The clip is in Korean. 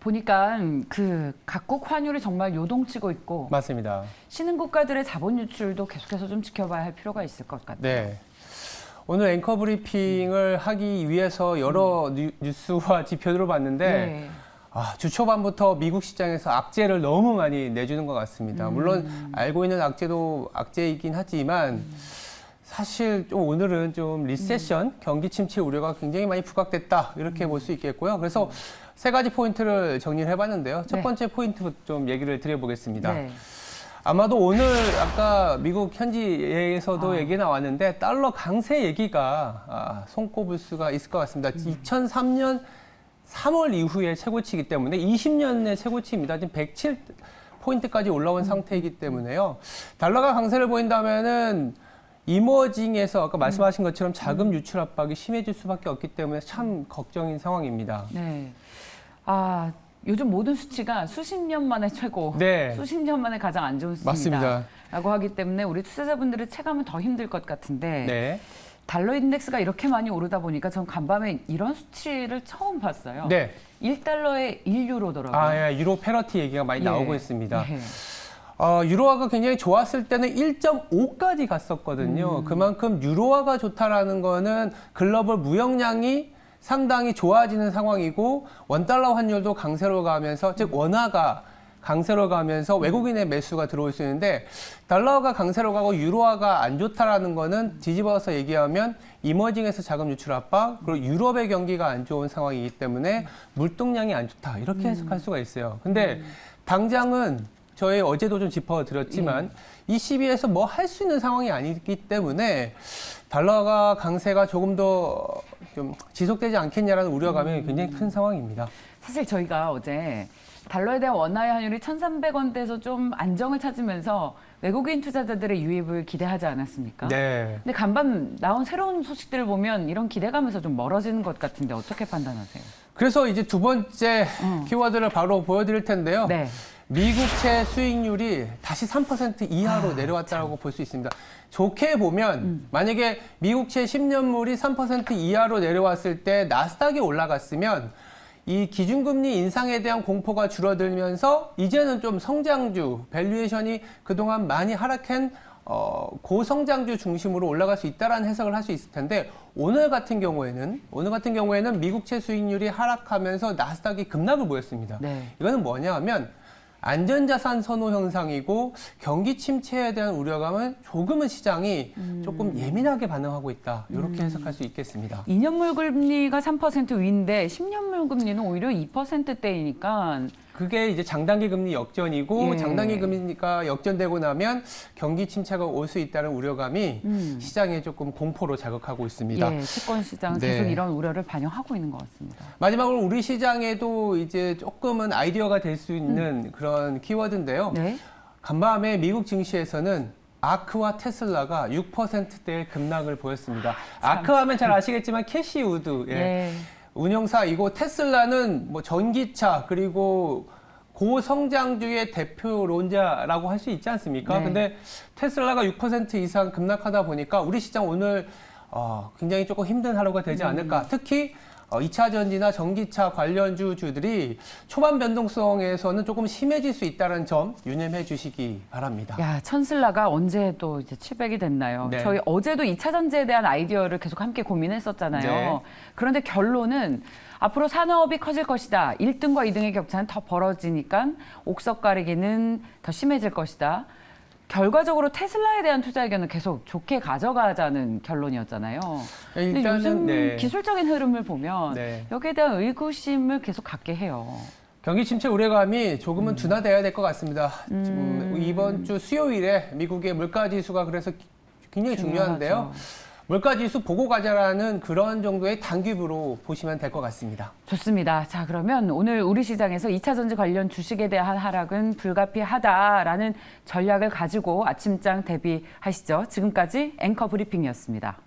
보니까 그 각국 환율이 정말 요동치고 있고 맞습니다. 신흥국가들의 자본 유출도 계속해서 좀 지켜봐야 할 필요가 있을 것 같아요. 네. 오늘 앵커 브리핑을 하기 위해서 여러 뉴스와 지표들을 봤는데 네. 주 초반부터 미국 시장에서 악재를 너무 많이 내주는 것 같습니다. 물론 알고 있는 악재도 악재이긴 하지만 사실 좀 오늘은 좀 리세션, 경기 침체 우려가 굉장히 많이 부각됐다 이렇게 볼 수 있겠고요. 그래서 세 가지 포인트를 정리를 해봤는데요. 첫 번째 포인트부터 좀 얘기를 드려보겠습니다. 네. 아마도 오늘 아까 미국 현지에서도 얘기 나왔는데 달러 강세 얘기가 손꼽을 수가 있을 것 같습니다. 2003년 3월 이후에 최고치이기 때문에 20년의 최고치입니다. 지금 107포인트까지 올라온 상태이기 때문에요. 달러가 강세를 보인다면은 이머징에서 아까 말씀하신 것처럼 자금 유출 압박이 심해질 수밖에 없기 때문에 참 걱정인 상황입니다. 네. 요즘 모든 수치가 수십 년 만에 최고, 네. 수십 년 만에 가장 안 좋은 수치입니다. 맞습니다. 라고 하기 때문에 우리 투자자분들을 체감은 더 힘들 것 같은데 네. 달러 인덱스가 이렇게 많이 오르다 보니까 전 간밤에 이런 수치를 처음 봤어요. 네. 1달러에 1유로더라고요. 예, 유로 패러티 얘기가 많이 나오고 있습니다. 예. 유로화가 굉장히 좋았을 때는 1.5까지 갔었거든요. 그만큼 유로화가 좋다라는 거는 글로벌 무역량이 상당히 좋아지는 상황이고 원달러 환율도 강세로 가면서 즉 원화가 강세로 가면서 외국인의 매수가 들어올 수 있는데 달러가 강세로 가고 유로화가 안 좋다라는 거는 뒤집어서 얘기하면 이머징에서 자금 유출 압박 그리고 유럽의 경기가 안 좋은 상황이기 때문에 물동량이 안 좋다 이렇게 해석할 수가 있어요. 근데 당장은 저희 어제도 좀 짚어드렸지만 이 시비에서 뭐 할 수 있는 상황이 아니기 때문에 달러가 강세가 조금 더 좀 지속되지 않겠냐라는 우려감이 굉장히 큰 상황입니다. 사실 저희가 어제 달러에 대한 원화의 환율이 1,300원대에서 좀 안정을 찾으면서 외국인 투자자들의 유입을 기대하지 않았습니까? 네. 근데 간밤 나온 새로운 소식들을 보면 이런 기대감에서 좀 멀어지는 것 같은데 어떻게 판단하세요? 그래서 이제 두 번째 키워드를 바로 보여드릴 텐데요. 네. 미국채 수익률이 다시 3% 이하로 내려왔다고 볼 수 있습니다. 좋게 보면 만약에 미국채 10년물이 3% 이하로 내려왔을 때 나스닥이 올라갔으면 이 기준금리 인상에 대한 공포가 줄어들면서 이제는 좀 성장주, 밸류에이션이 그동안 많이 하락한 고성장주 중심으로 올라갈 수 있다라는 해석을 할 수 있을 텐데 오늘 같은 경우에는 미국채 수익률이 하락하면서 나스닥이 급락을 보였습니다. 네. 이거는 뭐냐 하면 안전자산 선호 현상이고 경기 침체에 대한 우려감은 조금은 시장이 조금 예민하게 반응하고 있다. 이렇게 해석할 수 있겠습니다. 2년물 금리가 3% 위인데 10년물 금리는 오히려 2%대이니까 그게 이제 장단기 금리 역전이고 예. 장단기 금리가 역전되고 나면 경기 침체가 올 수 있다는 우려감이 시장에 조금 공포로 자극하고 있습니다. 예, 채권 시장은 네. 계속 이런 우려를 반영하고 있는 것 같습니다. 마지막으로 우리 시장에도 이제 조금은 아이디어가 될 수 있는 그런 키워드인데요. 네. 간밤에 미국 증시에서는 아크와 테슬라가 6%대의 급락을 보였습니다. 아크 하면 잘 아시겠지만 캐시우드 네. 운영사이고 테슬라는 뭐 전기차 그리고 고성장주의 대표론자라고 할 수 있지 않습니까? 네. 근데 테슬라가 6% 이상 급락하다 보니까 우리 시장 오늘 굉장히 조금 힘든 하루가 되지 않을까. 특히 2차 전지나 전기차 관련주들이 초반 변동성에서는 조금 심해질 수 있다는 점 유념해 주시기 바랍니다. 야, 천슬라가 언제 또 이제 700이 됐나요? 네. 저희 어제도 2차 전지에 대한 아이디어를 계속 함께 고민했었잖아요. 네. 그런데 결론은 앞으로 산업이 커질 것이다. 1등과 2등의 격차는 더 벌어지니까 옥석 가리기는 더 심해질 것이다. 결과적으로 테슬라에 대한 투자 의견은 계속 좋게 가져가자는 결론이었잖아요. 근데 일단은 요즘 기술적인 흐름을 보면 네. 여기에 대한 의구심을 계속 갖게 해요. 경기 침체 우려감이 조금은 둔화돼야 될 것 같습니다. 이번 주 수요일에 미국의 물가 지수가 그래서 굉장히 중요한데요. 중요하죠. 물가 지수 보고 가자라는 그런 정도의 단기부로 보시면 될 것 같습니다. 좋습니다. 자, 그러면 오늘 우리 시장에서 2차 전지 관련 주식에 대한 하락은 불가피하다라는 전략을 가지고 아침장 대비하시죠. 지금까지 앵커 브리핑이었습니다.